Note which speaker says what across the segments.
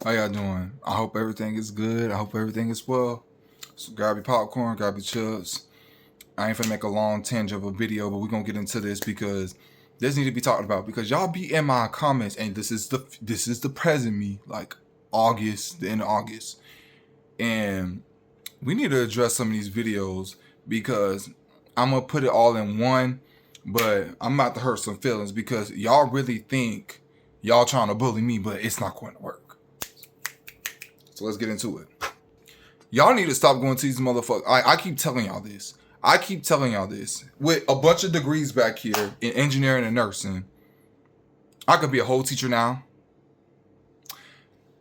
Speaker 1: How y'all doing? I hope everything is good. I hope everything is well. So grab your popcorn, grab your chips. I ain't finna make a long tangent of a video, but we're gonna get into this because this need to be talked about because y'all be in my comments and this is the present me, like August, the end of August. And we need to address some of these videos because I'm gonna put it all in one, but I'm about to hurt some feelings because y'all really think y'all trying to bully me, but it's not going to work. So let's get into it. Y'all need to stop going to these motherfuckers. I keep telling y'all this. I keep telling y'all this. With a bunch of degrees back here in engineering and nursing, I could be a whole teacher now.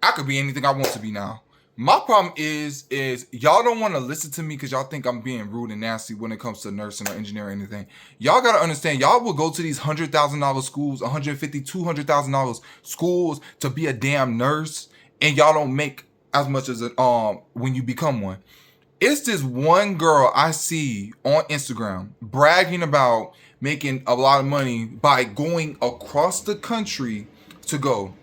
Speaker 1: I could be anything I want to be now. My problem is y'all don't want to listen to me because y'all think I'm being rude and nasty when it comes to nursing or engineering or anything. Y'all gotta understand, y'all will go to these $100,000 schools, $150,000, $200,000 schools to be a damn nurse, and y'all don't make as much as when you become one. It's this one girl I see on Instagram bragging about making a lot of money by going across the country to go.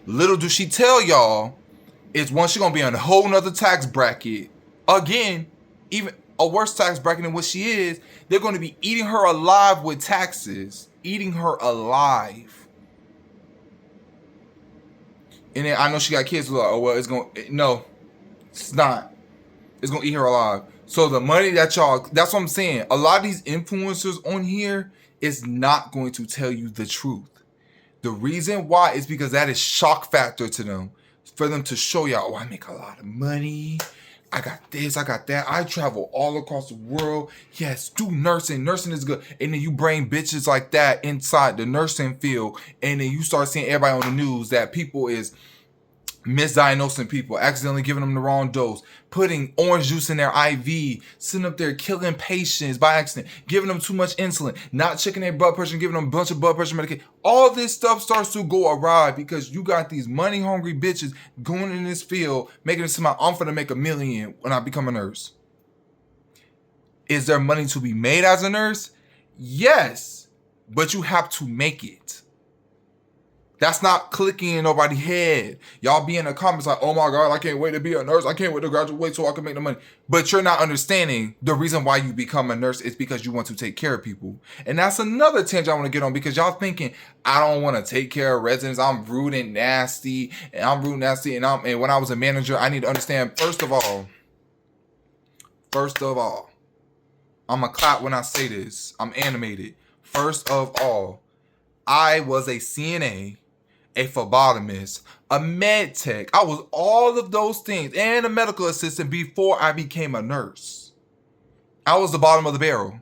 Speaker 1: Little does she tell y'all, is one, she gonna be on a whole nother tax bracket. Again, even a worse tax bracket than what she is. They're gonna be eating her alive with taxes. Eating her alive. And then I know she got kids who are like, oh well, it's gonna, no, it's not. It's gonna eat her alive. So the money that y'all, that's what I'm saying. A lot of these influencers on here is not going to tell you the truth. The reason why is because that is shock factor to them. For them to show y'all, oh, I make a lot of money. I got this, I got that. I travel all across the world. Yes, do nursing. Nursing is good. And then you bring bitches like that inside the nursing field. And then you start seeing everybody on the news that people is misdiagnosing people, accidentally giving them the wrong dose, putting orange juice in their IV, sitting up there killing patients by accident, giving them too much insulin, not checking their blood pressure, giving them a bunch of blood pressure medication. All this stuff starts to go awry because you got these money hungry bitches going in this field, making it seem like I'm finna make $1 million when I become a nurse. Is there money to be made as a nurse? Yes, but you have to make it. That's not clicking in nobody's head. Y'all be in the comments like, oh my God, I can't wait to be a nurse. I can't wait to graduate so I can make the money. But you're not understanding the reason why you become a nurse is because you want to take care of people. And that's another tangent I want to get on because y'all thinking, I don't want to take care of residents. I'm rude and nasty. And when I was a manager, I need to understand, first of all, I'm going to clap when I say this. I'm animated. First of all, I was a CNA, a phlebotomist, a med tech. I was all of those things and a medical assistant before I became a nurse. I was the bottom of the barrel.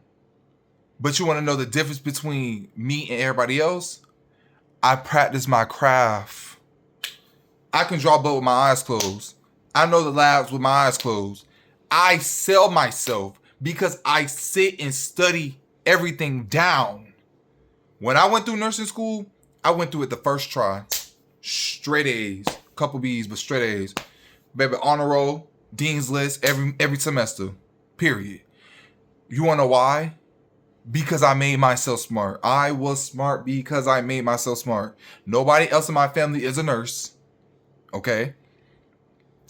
Speaker 1: But you want to know the difference between me and everybody else? I practice my craft. I can draw blood with my eyes closed. I know the labs with my eyes closed. I sell myself because I sit and study everything down. When I went through nursing school, I went through it the first try. Straight A's. Couple B's, but straight A's. Baby, honor roll, dean's list every semester. Period. You wanna know why? Because I made myself smart. I was smart because I made myself smart. Nobody else in my family is a nurse. Okay?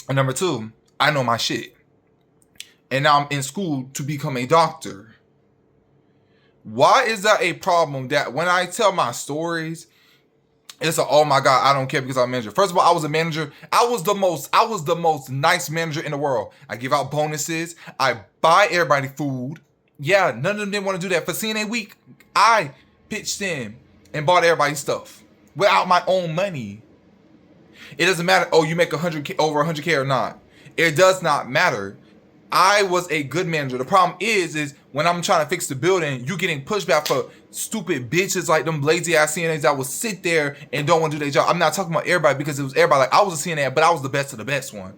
Speaker 1: And number two, I know my shit. And now I'm in school to become a doctor. Why is that a problem that when I tell my stories, it's a, oh my God, I don't care because I'm a manager. First of all, I was a manager. I was the most nice manager in the world. I give out bonuses. I buy everybody food. Yeah, none of them didn't want to do that. For CNA week, I pitched in and bought everybody stuff without my own money. It doesn't matter, oh, you make $100K, over $100K or not. It does not matter. I was a good manager. The problem is when I'm trying to fix the building, you getting pushback for stupid bitches like them lazy ass CNAs that will sit there and don't want to do their job. I'm not talking about everybody because it was everybody. Like I was a CNA, but I was the best of the best one.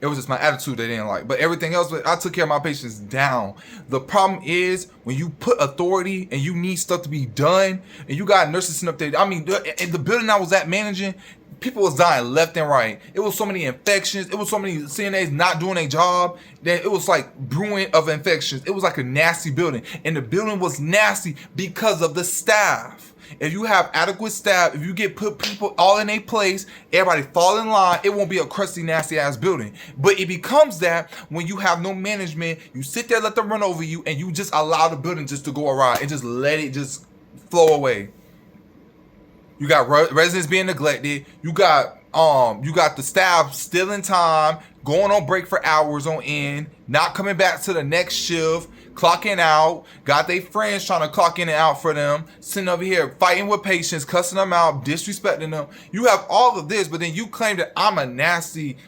Speaker 1: It was just my attitude they didn't like. But everything else, I took care of my patients down. The problem is when you put authority and you need stuff to be done and you got nurses sitting up there. I mean, in the building I was at managing, people was dying left and right. It was so many infections. It was so many CNAs not doing their job that it was like brewing of infections. It was like a nasty building. And the building was nasty because of the staff. If you have adequate staff, if you put people all in a place, everybody fall in line, it won't be a crusty, nasty ass building. But it becomes that when you have no management, you sit there, let them run over you, and you just allow the building just to go awry and just let it just flow away. You got residents being neglected. You got the staff stealing time, going on break for hours on end, not coming back to the next shift, clocking out, got their friends trying to clock in and out for them, sitting over here fighting with patients, cussing them out, disrespecting them. You have all of this, but then you claim that I'm a nasty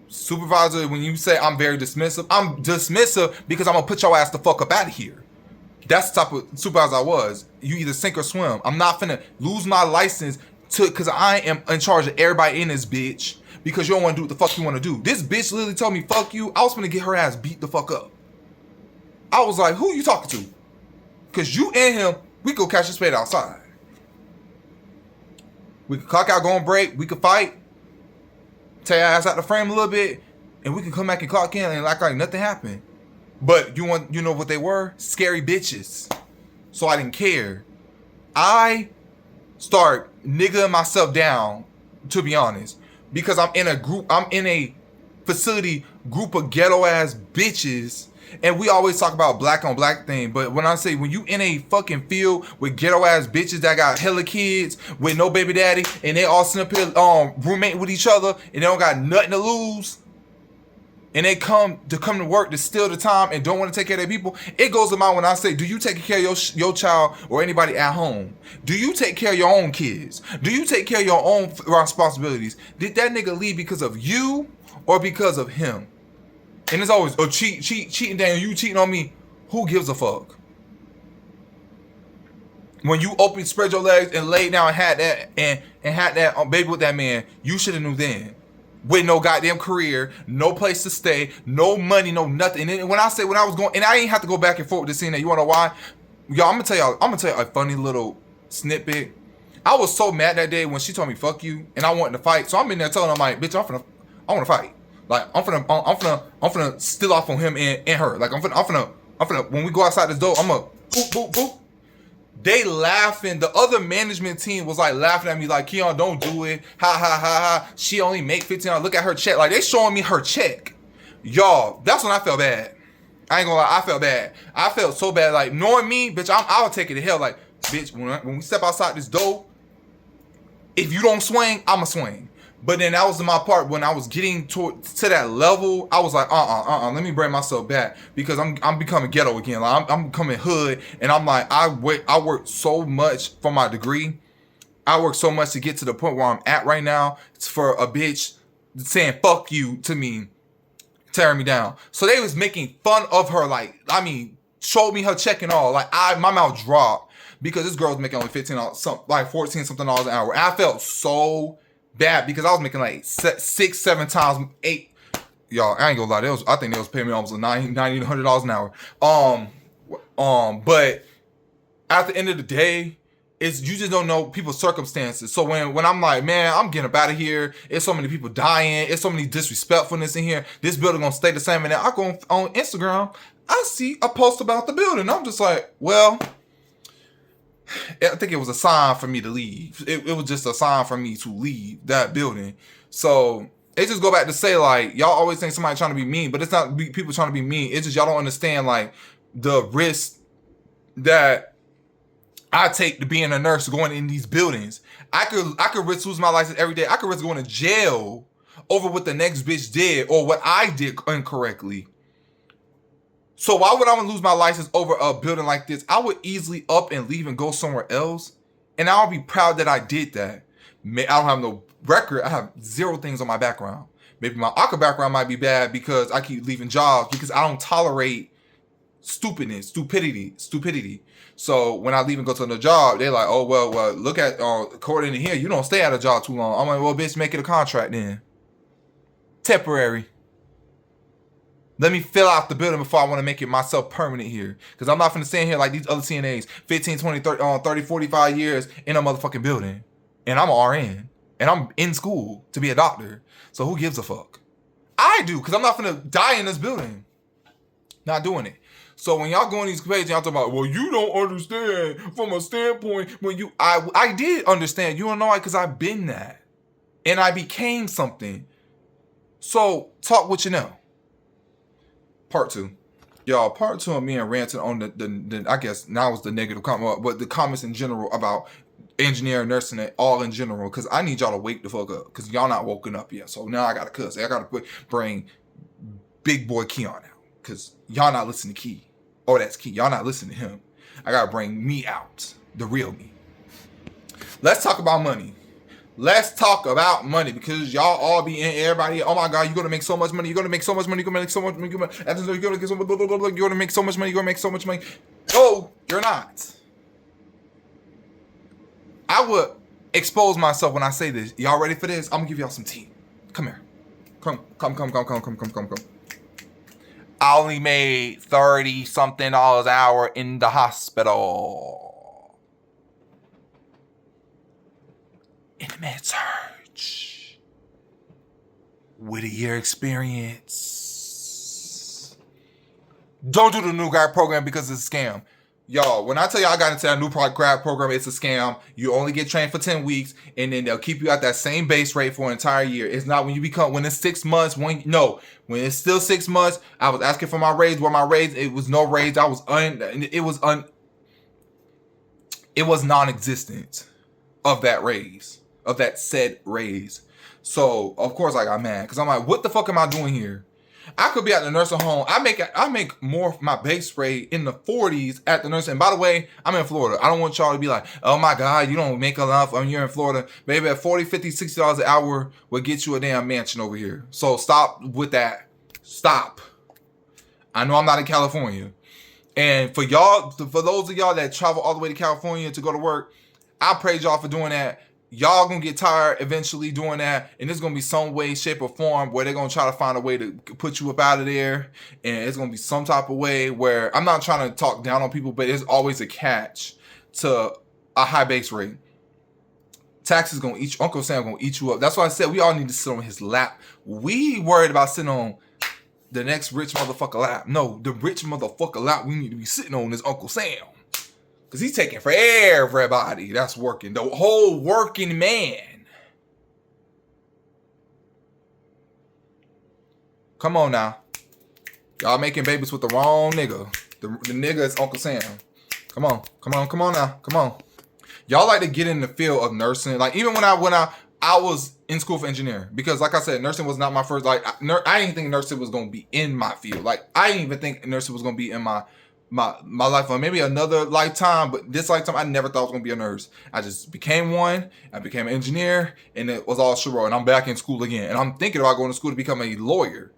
Speaker 1: supervisor when you say I'm very dismissive. I'm dismissive because I'm gonna put your ass the fuck up out of here. That's the type of supervisor I was. You either sink or swim. I'm not finna lose my license because I am in charge of everybody in this bitch because you don't want to do what the fuck you want to do. This bitch literally told me, fuck you. I was finna get her ass beat the fuck up. I was like, who you talking to? Because you and him, we could catch a spade outside. We could clock out, go on break. We could fight. Tear your ass out the frame a little bit. And we can come back and clock in and act like nothing happened. But you know what they were? Scary bitches. So I didn't care. I start niggaing myself down, to be honest. Because I'm in a facility group of ghetto ass bitches. And we always talk about black on black thing. But when I say when you in a fucking field with ghetto ass bitches that got hella kids with no baby daddy and they all sitting up here roommate with each other and they don't got nothing to lose. And they come to work to steal the time and don't want to take care of their people. It goes to mind when I say, do you take care of your child or anybody at home? Do you take care of your own kids? Do you take care of your own responsibilities? Did that nigga leave because of you or because of him? And it's always, cheating down, you cheating on me. Who gives a fuck? When you spread your legs and laid down and had that baby with that man, you should have knew then. With no goddamn career, no place to stay, no money, no nothing. And when I was going, and I ain't have to go back and forth with this scene. You wanna know why? Y'all, I'm gonna tell you a funny little snippet. I was so mad that day when she told me fuck you, and I wanted to fight. So I'm in there telling her like, bitch, I wanna fight. Like I'm finna steal off on him and her. Like I'm finna when we go outside this door, I'm gonna boop boop boop. They laughing. The other management team was like laughing at me like, Keon, don't do it. Ha ha ha ha. She only make $15. Look at her check. Like they showing me her check. Y'all, that's when I felt bad. I ain't gonna lie, I felt bad. I felt so bad. Like knowing me, bitch, I'll take it to hell. Like, bitch, when we step outside this door, if you don't swing, I'ma swing. But then that was my part when I was getting to that level. I was like, let me bring myself back because I'm becoming ghetto again. Like I'm becoming hood, and I'm like, I worked so much for my degree. I worked so much to get to the point where I'm at right now. It's for a bitch saying fuck you to me, tearing me down. So they was making fun of her. Like, I mean, showed me her check and all. Like my mouth dropped because this girl was making only $15, like $14 something an hour. And I felt so bad because I was making like 6, 7 times 8. Y'all, I ain't gonna lie. I think they was paying me almost $90, $100 an hour. But at the end of the day, you just don't know people's circumstances. So when I'm like, man, I'm getting up out of here. It's so many people dying. It's so many disrespectfulness in here. This building gonna stay the same. And then I go on Instagram, I see a post about the building. I'm just like, well, I think it was a sign for me to leave. It was just a sign for me to leave that building. So it just go back to say, like, y'all always think somebody trying to be mean, but it's not people trying to be mean. It's just y'all don't understand, like, the risk that I take to being a nurse going in these buildings. I could risk losing my license every day. I could risk going to jail over what the next bitch did or what I did incorrectly. So why would I want to lose my license over a building like this? I would easily up and leave and go somewhere else. And I'll be proud that I did that. I don't have no record. I have 0 things on my background. Maybe my ACA background might be bad because I keep leaving jobs because I don't tolerate stupidity. So when I leave and go to another job, they're like, oh, well, look at, according to here, you don't stay at a job too long. I'm like, well, bitch, make it a contract then. Temporary. Let me fill out the building before I want to make it myself permanent here. Because I'm not finna stay in here like these other CNAs, 15, 20, 30, 45 years in a motherfucking building. And I'm an RN. And I'm in school to be a doctor. So who gives a fuck? I do, because I'm not finna die in this building. Not doing it. So when y'all go on these pages, y'all talking about, well, you don't understand from a standpoint when you, I did understand. You don't know why? Because I've been that. And I became something. So talk what you know. Part 2. Y'all, part 2 of me and ranting on the I guess now is the negative comment, but the comments in general about engineering, nursing, and all in general, because I need y'all to wake the fuck up, because y'all not woken up yet. So now I gotta cuss. I gotta bring big boy Keon out, because y'all not listening to Key. Oh, that's Key. Y'all not listening to him. I gotta bring me out, the real me. Let's talk about money. Let's talk about money, because y'all all be in everybody. Oh my God, you're gonna make so much money. You're gonna make so much money. You're gonna make so much money. You're gonna get so much. You're gonna make so much money. You're gonna make so much money. No, you're not. I would expose myself when I say this. Y'all ready for this? I'm gonna give y'all some tea. Come here. Come. I only made $30-something an hour in the hospital. In the med surge. With a year experience. Don't do the new grad program because it's a scam. Y'all, when I tell y'all I got into that new grad program, it's a scam. You only get trained for 10 weeks, and then they'll keep you at that same base rate for an entire year. It's not when it's 6 months, when it's still 6 months. I was asking for my raise. Where my raise, it was no raise. It was non-existent of that raise, of that said raise. So, of course, I got mad, because I'm like, what the fuck am I doing here? I could be at the nursing home. I make more my base rate in the 40s at the nursing. And by the way, I'm in Florida. I don't want y'all to be like, oh my God, you don't make enough when you're in Florida. Baby, at $40, $50, $60 an hour will get you a damn mansion over here. So stop with that. Stop. I know I'm not in California. And for those of y'all that travel all the way to California to go to work, I praise y'all for doing that. Y'all gonna get tired eventually doing that, and there's gonna be some way, shape, or form where they're gonna try to find a way to put you up out of there, and it's gonna be some type of way where, I'm not trying to talk down on people, but there's always a catch to a high base rate. Taxes gonna eat you. Uncle Sam gonna eat you up. That's why I said we all need to sit on his lap. We worried about sitting on the next rich motherfucker lap. No, the rich motherfucker lap we need to be sitting on is Uncle Sam. Because he's taking for everybody that's working. The whole working man. Come on now. Y'all making babies with the wrong nigga. The nigga is Uncle Sam. Come on now. Come on. Y'all like to get in the field of nursing. Like, even when I was in school for engineering. Because like I said, nursing was not my first, I didn't think nursing was going to be in my field. Like, I didn't even think nursing was going to be in my life, or maybe another lifetime, but this lifetime I never thought I was gonna be a nurse. I just became one. I became an engineer, and it was all shiro. And I'm back in school again, and I'm thinking about going to school to become a lawyer.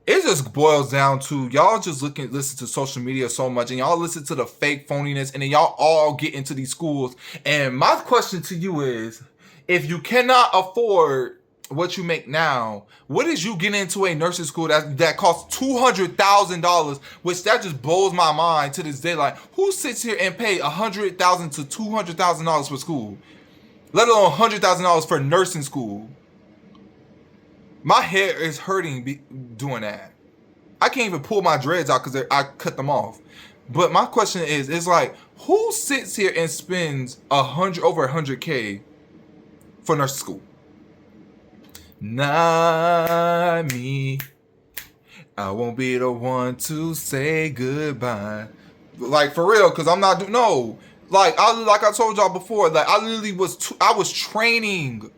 Speaker 1: It just boils down to y'all just listen to social media so much, and y'all listen to the fake phoniness, and then y'all all get into these schools. And my question to you is, if you cannot afford what you make now, what is you getting into a nursing school that costs $200,000, which that just blows my mind to this day. Like, who sits here and pay $100,000 to $200,000 for school, let alone $100,000 for nursing school? My hair is hurting doing that. I can't even pull my dreads out because I cut them off. But my question is like, who sits here and spends over $100K for nursing school? Not me. I won't be the one to say goodbye. Like, for real, because I'm not like I told y'all before, like, I literally was training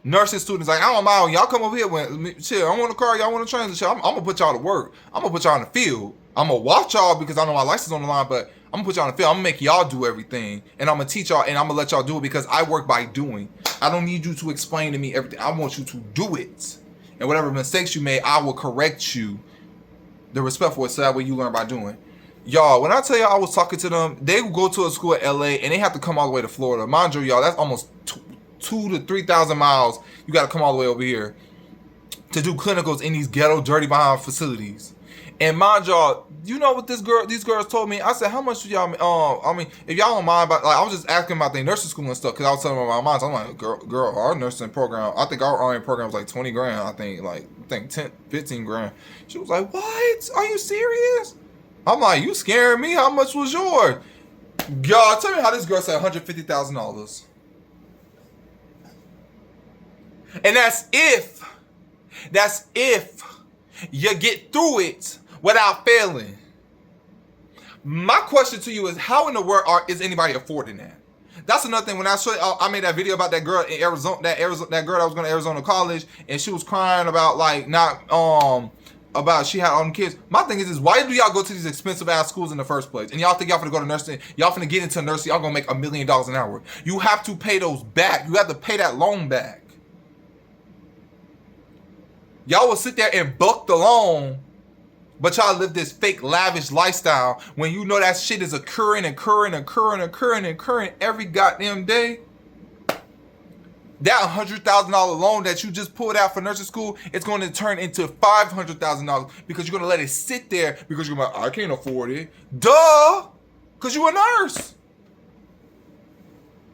Speaker 1: nursing students. Like, I don't mind, y'all come over here when shit, I want a car, y'all want to train, shit, I'm gonna put y'all to work. I'm gonna put y'all in the field. I'm gonna watch y'all because I know my license on the line, but I'm gonna put y'all in the field. I'm gonna make y'all do everything, and I'm gonna teach y'all, and I'm gonna let y'all do it because I work by doing. I don't need you to explain to me everything. I want you to do it. And whatever mistakes you made, I will correct you the respectful way, so that way you learn by doing. Y'all, when I tell y'all I was talking to them, they go to a school at LA and they have to come all the way to Florida. Mind you, y'all, that's almost 2,000 to 3,000 miles. You got to come all the way over here to do clinicals in these ghetto, dirty behind facilities. And mind y'all, you know what these girls told me? I said, how much do y'all, I mean, if y'all don't mind, but like, I was just asking about their nursing school and stuff, because I was telling them about mine. So I'm like, girl, our nursing program, I think our RN program was like 20 grand. I think 10, 15 grand. She was like, what? Are you serious? I'm like, you scaring me? How much was yours? Y'all, tell me how this girl said $150,000. And that's if you get through it without failing. My question to you is, how in the world is anybody affording that? That's another thing. When I made that video about that girl in Arizona, that girl that was going to Arizona College, and she was crying about like not about she had all them kids. My thing is why do y'all go to these expensive ass schools in the first place? And y'all think y'all finna go to nursing, y'all finna get into nursing, y'all gonna make $1 million an hour. You have to pay those back. You have to pay that loan back. Y'all will sit there and buck the loan, but y'all live this fake lavish lifestyle when you know that shit is occurring every goddamn day. That $100,000 loan that you just pulled out for nursing school, it's going to turn into $500,000 because you're going to let it sit there because you're like, I can't afford it. Duh! Because you're a nurse.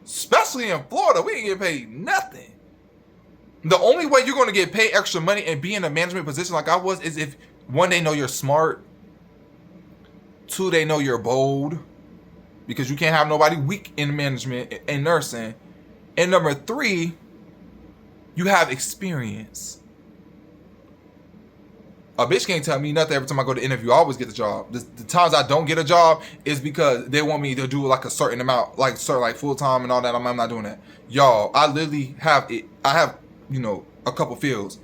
Speaker 1: Especially in Florida, we ain't getting paid nothing. The only way you're going to get paid extra money and be in a management position like I was is if, one, they know you're smart. Two, they know you're bold. Because you can't have nobody weak in management and nursing. And number three, you have experience. A bitch can't tell me nothing every time I go to interview. I always get the job. The times I don't get a job is because they want me to do like a certain amount, like full time and all that. I'm not doing that. Y'all, I literally have it. I have, a couple fields.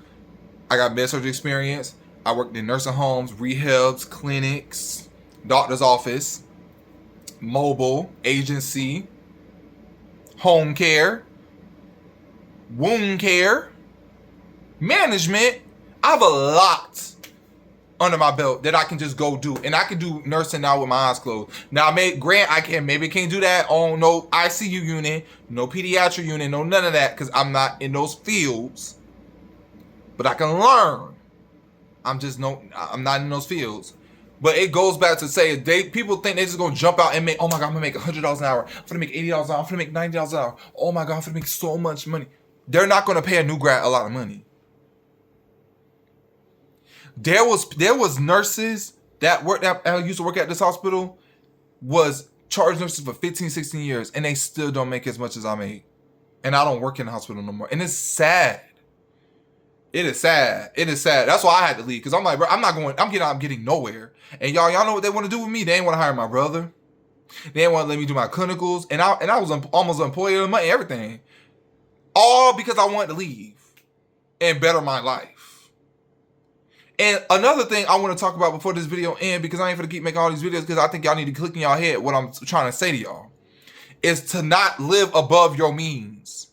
Speaker 1: I got med surgery experience. I worked in nursing homes, rehabs, clinics, doctor's office, mobile, agency, home care, wound care, management. I have a lot under my belt that I can just go do. And I can do nursing now with my eyes closed. Now, maybe can't do that on no ICU unit, no pediatric unit, no none of that, because I'm not in those fields. But I can learn. I'm not in those fields. But it goes back to say, people think they're just going to jump out and make, oh my God, I'm going to make $100 an hour. I'm going to make $80 an hour. I'm going to make $90 an hour. Oh my God, I'm going to make so much money. They're not going to pay a new grad a lot of money. There was nurses that used to work at this hospital, was charge nurses for 15, 16 years, and they still don't make as much as I make. And I don't work in the hospital no more. And it's sad. It is sad. That's why I had to leave. Because I'm like, bro, I'm getting nowhere. And y'all know what they want to do with me? They ain't want to hire my brother. They didn't want to let me do my clinicals. And I was almost an employee of the month, everything. All because I wanted to leave and better my life. And another thing I want to talk about before this video ends, because I ain't gonna keep making all these videos, because I think y'all need to click in y'all head what I'm trying to say to y'all, is to not live above your means.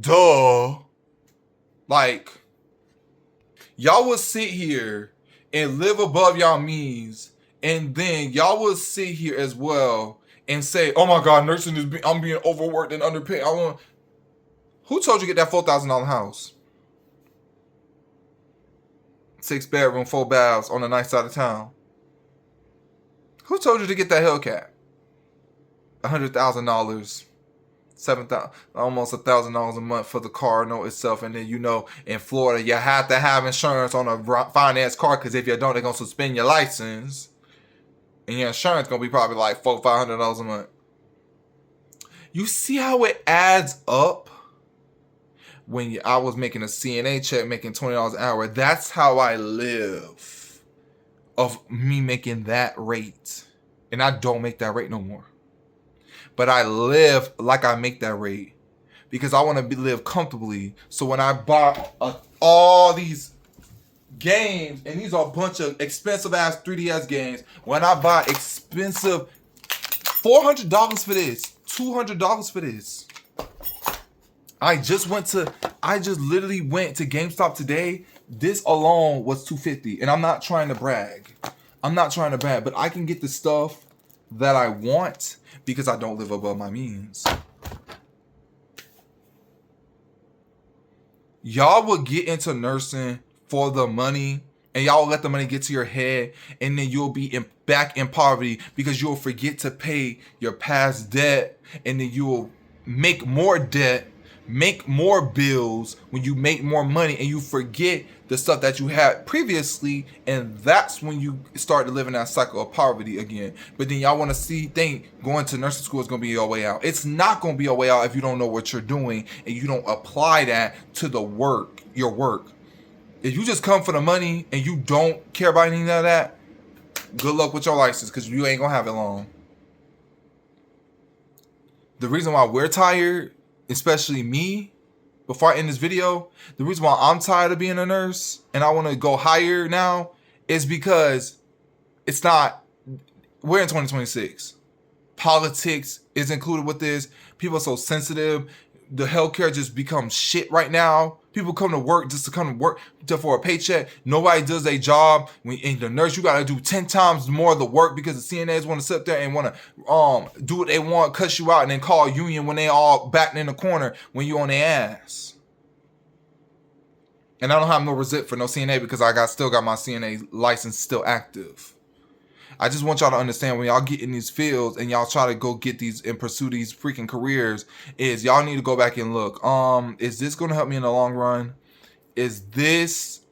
Speaker 1: Duh. Like, y'all would sit here and live above y'all means, and then y'all would sit here as well and say, oh my God, nursing I'm being overworked and underpaid. Who told you to get that $4,000 house? 6-bedroom, 4 baths on the nice side of town. Who told you to get that Hellcat? $100,000, $7,000, almost $1,000 a month for the car note itself. And then in Florida, you have to have insurance on a finance car, because if you don't, they're gonna suspend your license, and your insurance gonna be probably like $400-500 a month. You see how it adds up? When I was making a CNA check, making $20 an hour, that's how I live, of me making that rate. And I don't make that rate no more. But I live like I make that rate because I want to live comfortably. So when I bought all these games, and these are a bunch of expensive ass 3DS games, when I buy expensive $400 for this, $200 for this. I just literally went to GameStop today. This alone was $250, and I'm not trying to brag. But I can get the stuff that I want because I don't live above my means. Y'all will get into nursing for the money And y'all let the money get to your head, and then you'll be back in poverty because you'll forget to pay your past debt, and then you'll make more debt, make more bills when you make more money, and you forget the stuff that you had previously, and that's when you start to live in that cycle of poverty again. But then y'all want to think going to nursing school is going to be your way out. It's not going to be a way out if you don't know what you're doing and you don't apply that to your work. If you just come for the money and you don't care about any of that, good luck with your license, because you ain't gonna have it long. The reason why we're tired, especially me, before I end this video, the reason why I'm tired of being a nurse and I want to go higher now is because we're in 2026. Politics is included with this. People are so sensitive. The healthcare just becomes shit right now. People come to work just to come to work for a paycheck. Nobody does their job. In the nurse, you got to do 10 times more of the work because the CNAs want to sit there and want to do what they want, cuss you out, and then call a union when they all backed in the corner when you on their ass. And I don't have no resent for no CNA because I still got my CNA license still active. I just want y'all to understand, when y'all get in these fields and y'all try to go get these and pursue these freaking careers, is y'all need to go back and look. Is this going to help me in the long run? Is this...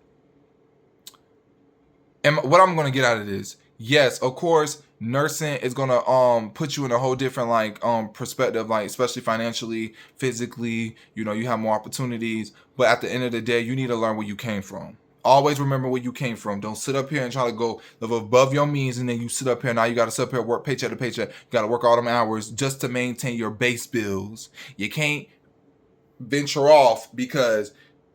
Speaker 1: And what I'm going to get out of this? Yes, of course, nursing is going to put you in a whole different perspective, especially financially, physically. You have more opportunities. But at the end of the day, you need to learn where you came from. Always remember where you came from. Don't sit up here and try to go live above your means, and then you sit up here, now you got to sit up here, work paycheck to paycheck. You got to work all them hours just to maintain your base bills. You can't venture off because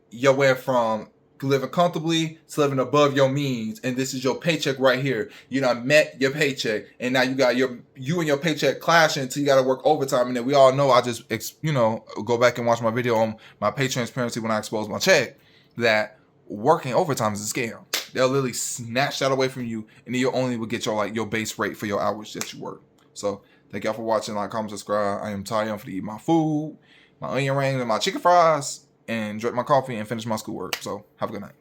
Speaker 1: you went from living comfortably to living above your means, and this is your paycheck right here. You done met your paycheck, and now you got you and your paycheck clashing until you got to work overtime. And then we all know, I just go back and watch my video on my pay transparency when I expose my check, that working overtime is a scam. They'll literally snatch that away from you, and then you only will get your base rate for your hours that you work. So thank y'all for watching. Like, comment, subscribe. I am tired. I'm finna eat my food, my onion rings, and my chicken fries, and drink my coffee and finish my schoolwork. So have a good night.